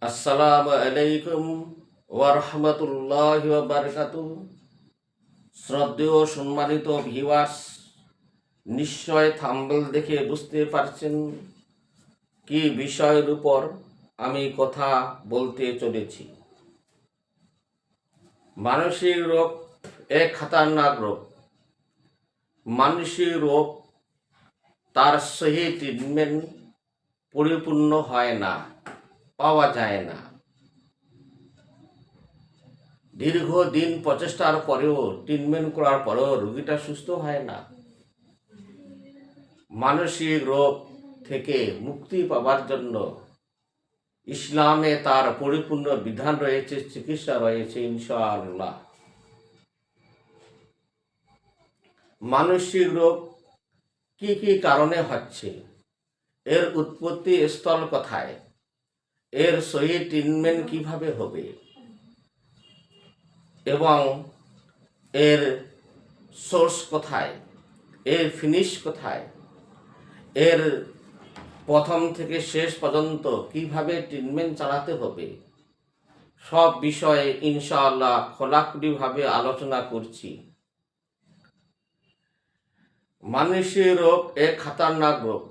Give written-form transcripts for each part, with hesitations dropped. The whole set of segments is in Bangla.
আসসালামু আলাইকুম ওয়া রাহমাতুল্লাহি ওয়া বারাকাতুহু। শ্রদ্ধেয় সম্মানিত ভিউয়ার্স, নিশ্চয় থাম্বনেল দেখে বুঝতে পারছেন কি বিষয়ের উপর আমি কথা বলতে চলেছি। মানসিক রোগ এক খতরনাক রোগ। মানসিক রোগ তার সহি ট্রিটমেন্ট পরিপূর্ণ হয় না, পাওয়া যায় না। দীর্ঘদিন প্রচেষ্টার পরেও, ট্রিটমেন্ট করার পরেও রোগীটা সুস্থ হয় না। মানসিক রোগ থেকে মুক্তি পাওয়ার জন্য ইসলামে তার পরিপূর্ণ বিধান রয়েছে, চিকিৎসা রয়েছে ইনশাআল্লাহ। মানসিক রোগ কি কি কারণে হচ্ছে, এর উৎপত্তি স্থল কোথায়, এর সহি ট্রিটমেন্ট কিভাবে হবে এবং এর সোর্স কোথায়, এর ফিনিশ কোথায়, এর প্রথম থেকে শেষ পর্যন্ত কিভাবে ট্রিটমেন্ট চালাতে হবে, সব বিষয়ে ইনশাআল্লাহ খোলাখুলিভাবে আলোচনা করছি। মানসিক রোগ এক খতরনাক রোগ।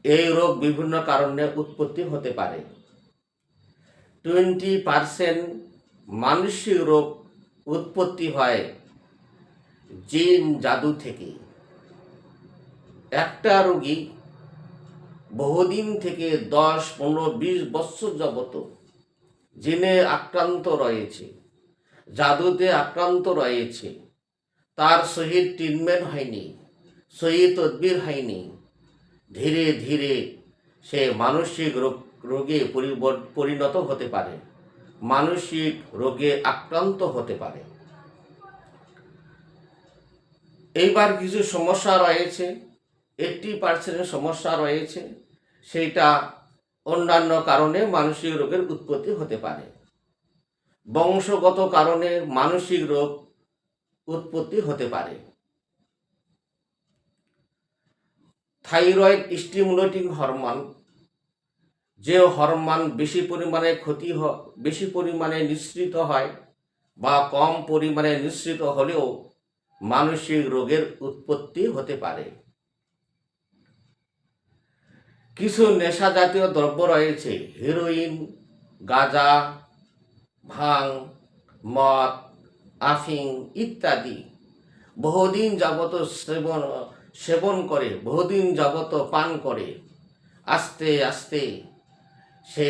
এই রোগ বিভিন্ন কারণে উৎপত্তি হতে পারে। 20% মানসিক রোগ উৎপত্তি হয় জিন জাদু থেকে। একটা রোগী বহুদিন থেকে 10, 15, 20 বছর যাবত জিনে আক্রান্ত রয়েছে, জাদুতে আক্রান্ত রয়েছে, তার সহি ট্রিটমেন্ট হয়নি, সহি তদবির হয়নি। ধীরে ধীরে সে মানসিক রোগে পরিণত হতে পারে, মানসিক রোগে আক্রান্ত হতে পারে। এইবার কিছু সমস্যা রয়েছে, 80% সমস্যা রয়েছে, সেইটা অন্যান্য কারণে মানসিক রোগের উৎপত্তি হতে পারে। বংশগত কারণে মানসিক রোগ উৎপত্তি হতে পারে। থাইরয়েড স্টিমুলেটিং হরমোন, যে হরমোন বেশি পরিমাণে নিঃসৃত হয় বা কম পরিমাণে নিঃসৃত হলেও মানসিক রোগের উৎপত্তি হতে পারে। কিছু নেশা জাতীয় দ্রব্য রয়েছে, হেরোইন, গাঁজা, ভাং, মদ, আফিং ইত্যাদি। বহুদিন যাবত সেবন করে, বহুদিন যাবত পান করে, আস্তে আস্তে সে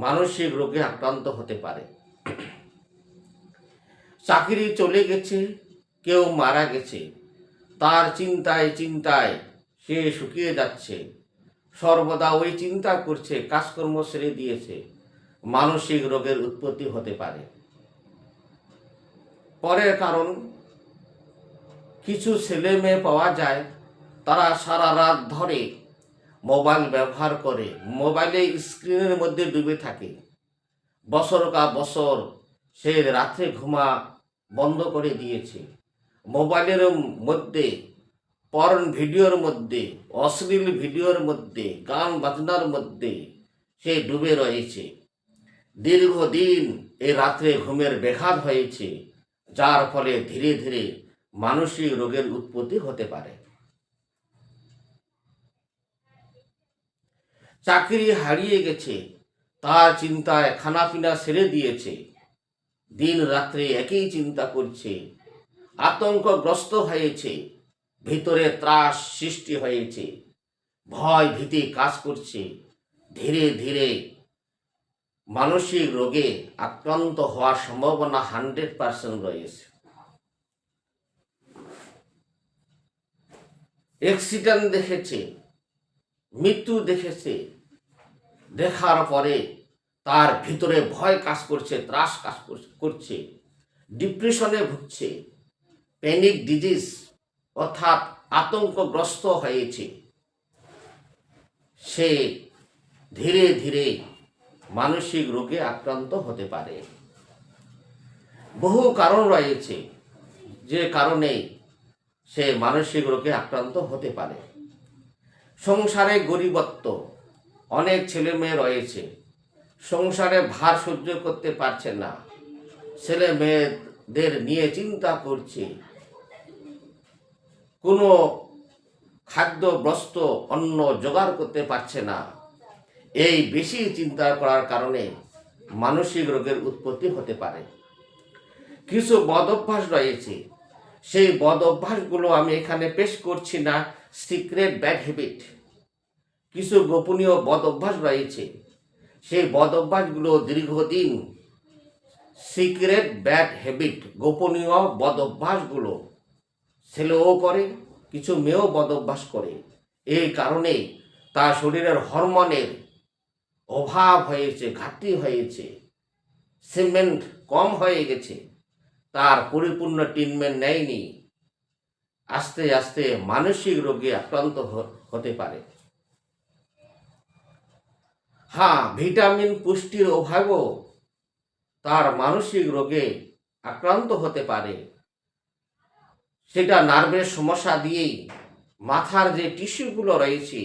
মানসিক রোগে আক্রান্ত হতে পারে। চাকরি চলে গেছে, কেউ মারা গেছে, তার চিন্তায় চিন্তায় সে শুকিয়ে যাচ্ছে, সর্বদা ওই চিন্তা করছে, কাজকর্ম ছেড়ে দিয়েছে, মানসিক রোগের উৎপত্তি হতে পারে। পরের কারণ, কিছু ছেলে মেয়ে পাওয়া যায়, তারা সারা রাত ধরে মোবাইল ব্যবহার করে, মোবাইলে স্ক্রিনের মধ্যে ডুবে থাকে, বছর কা বছর সে রাত্রে ঘুমা বন্ধ করে দিয়েছে। মোবাইলের মধ্যে পর্ন ভিডিওর মধ্যে, অশ্লীল ভিডিওর মধ্যে, গান বাজনার মধ্যে সে ডুবে রয়েছে। দীর্ঘদিন এই রাত্রে ঘুমের ব্যাঘাত হয়েছে, যার ফলে ধীরে ধীরে মানসিক রোগের উৎপত্তি হতে পারে। চাকরি হারিয়ে গেছে, তার চিন্তায় খানাপিনা ছেড়ে দিয়েছে, দিন রাত্রে একই চিন্তা করছে, আতঙ্কগ্রস্ত হয়েছে, ভিতরে ত্রাস সৃষ্টি হয়েছে, ভয় ভীতি কাজ করছে। ধীরে ধীরে মানসিক রোগে আক্রান্ত হওয়ার সম্ভাবনা 100% রয়েছে। অ্যাক্সিডেন্ট দেখেছে, মৃত্যু দেখেছে, দেখার পরে তার ভিতরে ভয় কাজ করছে, ত্রাস কাজ করছে, ডিপ্রেশনে ভুগছে, প্যানিক ডিজিজ অর্থাৎ আতঙ্কগ্রস্ত হয়েছে। সে ধীরে ধীরে মানসিক রোগে আক্রান্ত হতে পারে। বহু কারণ রয়েছে যে কারণে সে মানসিক রোগে আক্রান্ত হতে পারে। সংসারে গরিবত্ব, অনেক ছেলে মেয়ে রয়েছে, সংসারে ভার সহ্য করতে পারছে না, ছেলে মেয়েদের নিয়ে চিন্তা করছে, কোনো খাদ্য বস্ত্র অন্ন জোগাড় করতে পারছে না। এই বেশি চিন্তা করার কারণে মানসিক রোগের উৎপত্তি হতে পারে। কিছু বদ অভ্যাস রয়েছে, সেই বদ অভ্যাসগুলো আমি এখানে পেশ করছি না। সিক্রেট ব্যাড হ্যাবিট, কিছু গোপনীয় বদ অভ্যাস রয়েছে, সেই বদ অভ্যাসগুলো দীর্ঘদিন, সিক্রেট ব্যাড হ্যাবিট, গোপনীয় বদ অভ্যাসগুলো ছেলেও করে, কিছু মেয়েও বদ অভ্যাস করে। এই কারণে তার শরীরের হরমোনের অভাব হয়েছে, ঘাটতি হয়েছে, সিমেন্ট কম হয়ে গেছে, তার পরিপূর্ণ ট্রিটমেন্ট নেয়নি, আস্তে আস্তে মানসিক রোগে আক্রান্ত হতে পারে। হ্যাঁ, ভিটামিন পুষ্টির অভাবও তার মানসিক রোগে আক্রান্ত হতে পারে। সেটা নার্ভের সমস্যা দিয়েই, মাথার যে টিস্যুগুলো রয়েছে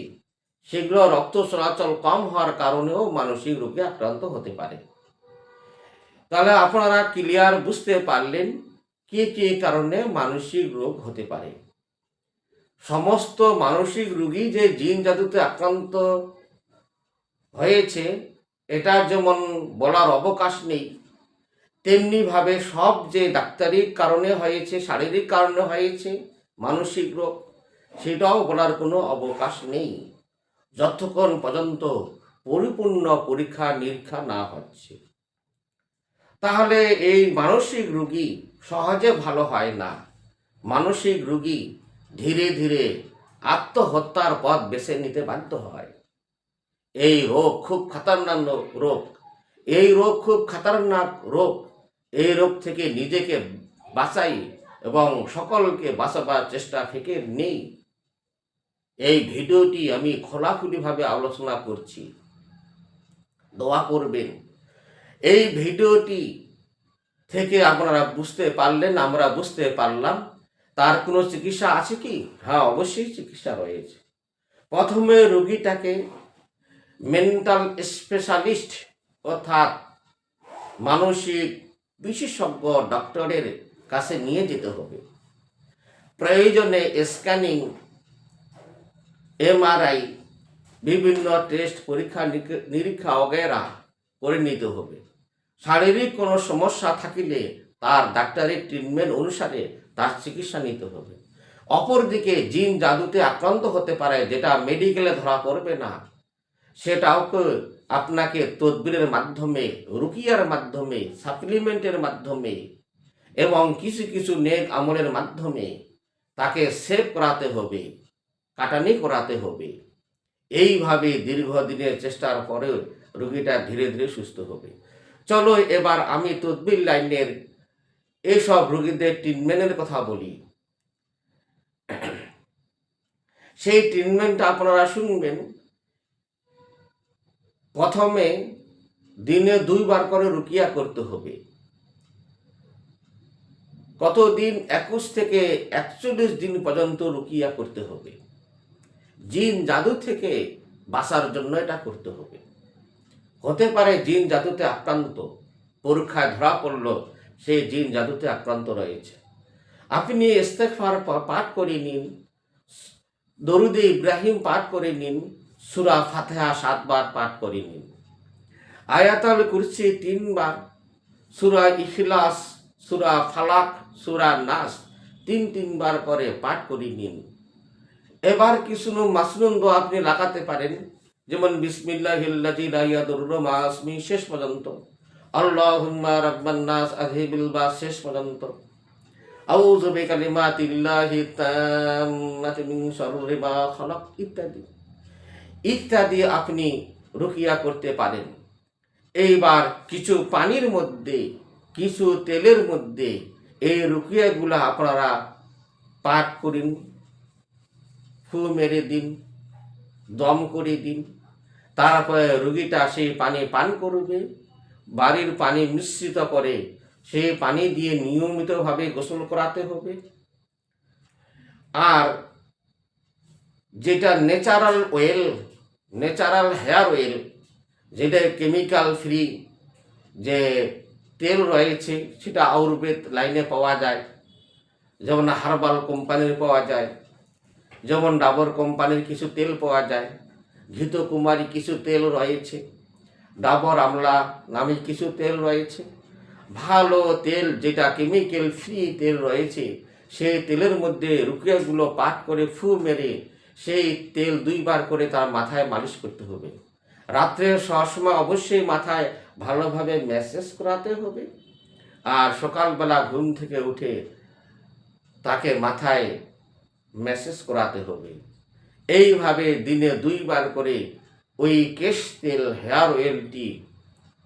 সেগুলো রক্ত চলাচল কম হওয়ার কারণেও মানসিক রোগে আক্রান্ত হতে পারে। তাহলে আপনারা ক্লিয়ার বুঝতে পারলেন কি কি কারণে মানসিক রোগ হতে পারে। সমস্ত মানসিক রোগী যে জিন জাদুতে আক্রান্ত হয়েছে এটা যেমন বলার অবকাশ নেই, তেমনিভাবে সব যে ডাক্তারিক কারণে হয়েছে, শারীরিক কারণে হয়েছে মানসিক রোগ, সেটাও বলার কোনো অবকাশ নেই যতক্ষণ পর্যন্ত পরিপূর্ণ পরীক্ষা নিরীক্ষা না হচ্ছে। তাহলে এই মানসিক রোগী সহজে ভালো হয় না। মানসিক রোগী ধীরে ধীরে আত্মহত্যার পথ বেছে নিতে বাধ্য হয়। এই রোগ খুব খতরনাক রোগ, এই রোগ খুব খতরনাক রোগ। এই রোগ থেকে নিজেকে বাঁচাই এবং সকলকে বাঁচাবার চেষ্টা থেকে নেই। এই ভিডিওটি আমি খোলাখুলিভাবে আলোচনা করছি, দোয়া করবেন। এই ভিডিওটি থেকে আপনারা বুঝতে পারলেন, আমরা বুঝতে পারলাম তার কোনো চিকিৎসা আছে কি? হ্যাঁ, অবশ্যই চিকিৎসা রয়েছে। প্রথমে রোগীটাকে মেন্টাল স্পেশালিস্ট অর্থাৎ মানসিক বিশেষজ্ঞ ডক্টরের কাছে নিয়ে যেতে হবে। প্রয়োজনে স্ক্যানিং, এমআরআই, বিভিন্ন টেস্ট, পরীক্ষা নিরীক্ষা বগেরা করে নিতে হবে। শারীরিক কোনো সমস্যা থাকিলে তার ডাক্তারি ট্রিটমেন্ট অনুসারে তার চিকিৎসা নিতে হবে। অপরদিকে জিন জাদুতে আক্রান্ত হতে পারে, যেটা মেডিকেলে ধরা পড়বে না, সেটাও আপনাকে তদবিরের মাধ্যমে, রুকিয়ার মাধ্যমে, সাপ্লিমেন্টের মাধ্যমে এবং কিছু কিছু নেক আমলের মাধ্যমে তাকে সেভ করাতে হবে, কাটানি করাতে হবে। এইভাবে দীর্ঘদিনের চেষ্টার পরেও রোগীটা ধীরে ধীরে সুস্থ হবে। চলো এবার আমি তদবির লাইনের এইসব রোগীদের ট্রিটমেন্টের কথা বলি। সেই ট্রিটমেন্টটা আপনারা শুনবেন। প্রথমে দিনে 2 বার করে রুকিয়া করতে হবে। কতদিন? 21 থেকে 41 দিন পর্যন্ত রুকিয়া করতে হবে। জিন জাদু থেকে বাঁচার জন্য এটা করতে হবে। হতে পারে জিন জাদুতে আক্রান্ত, পরীক্ষায় ধরা পড়ল সেই জিন জাদুতে আক্রান্ত রয়েছে। আপনি ইস্তেগফার পাঠ করে নিন, দরুদে ইব্রাহিম পাঠ করে নিন, সূরা ফাতিহা 7 বার পাঠ করে নিন, আয়াতুল কুরসি 3 বার, সূরা ইখলাস, সূরা ফালাক, সূরা নাস 3 বার করে পাঠ করে নিন। এবার কিছু মাসনুন দোয়া আপনি লাগাতে পারেন, যেমন বিসমিল্লাহিল্লাযী লা ইয়াদুররু মা ইসমি শেষ পর্যন্ত, আল্লাহুম্মা রাব্বান নাস আযহিবিল বাস শেষ পর্যন্ত, আউযু বিকালিমাতিল্লাহি তাম্মাতি মিন শাররি মা খালাক ইত্যাদি ইত্যাদি আপনি রুকিয়া করতে পারেন। এইবার কিছু পানির মধ্যে, কিছু তেলের মধ্যে এই রুকিয়াগুলো আপনারা পাঠ করেন, ফু মেরে দিন, দম করে দিন। তারপরে রোগীটা সেই পানি পান করবে। বাড়ির পানি মিশ্রিত করে সেই পানি দিয়ে নিয়মিতভাবে গোসল করাতে হবে। আর যেটা natural oil, natural hair oil, যেটা কেমিক্যাল ফ্রি যে তেল রয়েছে সেটা আয়ুর্বেদ লাইনে পাওয়া যায়, যেমন হার্বাল কোম্পানির পাওয়া যায়, যেমন ডাবর কোম্পানির কিছু তেল পাওয়া যায়, ঘৃতকুমারী কিছু তেল রয়েছে, ডাবর আমলা নামে কিছু তেল রয়েছে। ভালো তেল যেটা কেমিক্যাল ফ্রি তেল রয়েছে, সেই তেলের মধ্যে রুকিয়াগুলো পাক করে ফু মেরে সেই তেল 2বার করে তার মাথায় মালিশ করতে হবে। রাত্রে শোয়ার সময় অবশ্যই মাথায় ভালোভাবে ম্যাসেজ করাতে হবে, আর সকালবেলা ঘুম থেকে উঠে তাকে মাথায় ম্যাসেজ করাতে হবে। এইভাবে দিনে 2বার করে ওই কেশ তেল হেয়ার অয়েলটি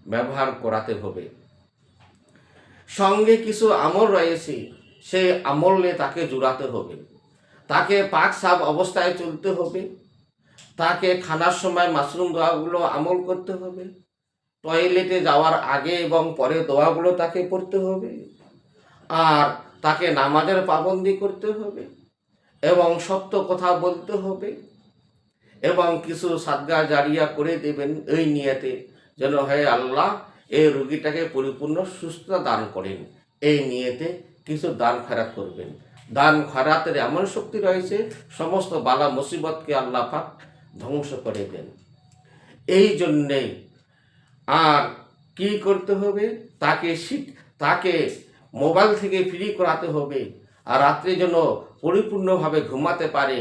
ব্যবহার করাতে হবে। সঙ্গে কিছু আমল রয়েছে, সেই আমলে তাকে জুড়াতে হবে। তাকে পাক সাফ অবস্থায় চলতে হবে। তাকে খানার সময় মাশরুম দোয়াগুলো আমল করতে হবে। টয়লেটে যাওয়ার আগে এবং পরে দোয়াগুলো তাকে পড়তে হবে। আর তাকে নামাজের পাবন্দি করতে হবে এবং সত্য কথা বলতে হবে, এবং কিছু সাদগা জারিয়া করে দেবেন এই নিয়তে যেন হে আল্লাহ এই রোগীটাকে পরিপূর্ণ সুস্থতা দান করেন। এই নিয়তে কিছু দান খয়রাত করবেন। দান খয়রাতের এমন শক্তি রয়েছে, সমস্ত বালা মুসিবতকে আল্লাহ পাক ধ্বংস করে দেন। এই জন্যেই আর কি করতে হবে, তাকে মোবাইল থেকে ফ্রি করাতে হবে, আর রাত্রে যেন পরিপূর্ণভাবে ঘুমাতে পারে।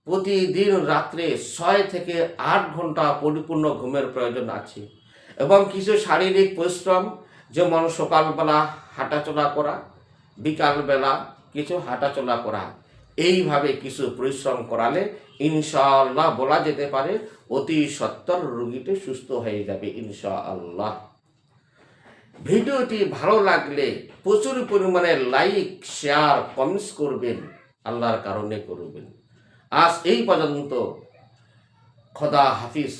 প্রতিদিন রাত্রে 6 থেকে 8 ঘন্টা পরিপূর্ণ ঘুমের প্রয়োজন আছে। এবং কিছু শারীরিক পরিশ্রম, যেমন সকালবেলা হাঁটাচলা করা, বিকালবেলা কিছু হাঁটাচলা করা, এইভাবে কিছু পরিশ্রম করালে ইনশাআল্লাহ বলা যেতে পারে অতি সত্বর রোগীটি সুস্থ হয়ে যাবে ইনশাআল্লাহ। ভিডিওটি ভালো লাগলে প্রচুর পরিমাণে লাইক, শেয়ার, কমেন্টস করবেন, আল্লাহর কারণে করবেন। আজ এই পর্যন্ত। খোদা হাফিজ।